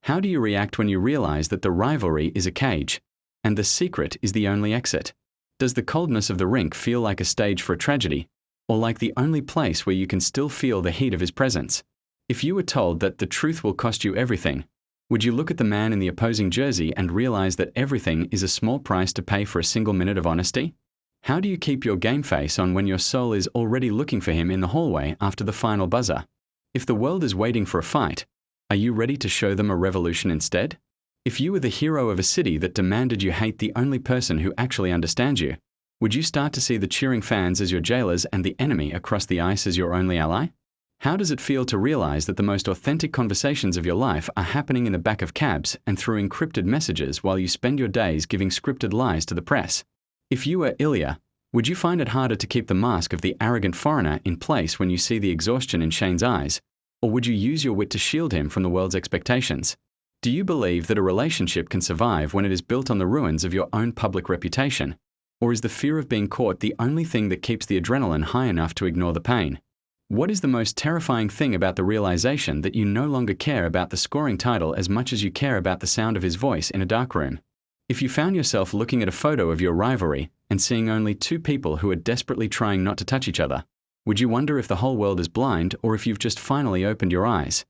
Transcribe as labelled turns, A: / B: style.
A: How do you react when you realize that the rivalry is a cage, and the secret is the only exit? Does the coldness of the rink feel like a stage for a tragedy, or like the only place where you can still feel the heat of his presence? If you were told that the truth will cost you everything, would you look at the man in the opposing jersey and realize that everything is a small price to pay for a single minute of honesty? How do you keep your game face on when your soul is already looking for him in the hallway after the final buzzer? If the world is waiting for a fight, are you ready to show them a revolution instead? If you were the hero of a city that demanded you hate the only person who actually understands you, would you start to see the cheering fans as your jailers and the enemy across the ice as your only ally? How does it feel to realize that the most authentic conversations of your life are happening in the back of cabs and through encrypted messages while you spend your days giving scripted lies to the press? If you were Ilya, would you find it harder to keep the mask of the arrogant foreigner in place when you see the exhaustion in Shane's eyes, or would you use your wit to shield him from the world's expectations? Do you believe that a relationship can survive when it is built on the ruins of your own public reputation? Or is the fear of being caught the only thing that keeps the adrenaline high enough to ignore the pain? What is the most terrifying thing about the realization that you no longer care about the scoring title as much as you care about the sound of his voice in a dark room? If you found yourself looking at a photo of your rivalry and seeing only two people who are desperately trying not to touch each other, would you wonder if the whole world is blind or if you've just finally opened your eyes?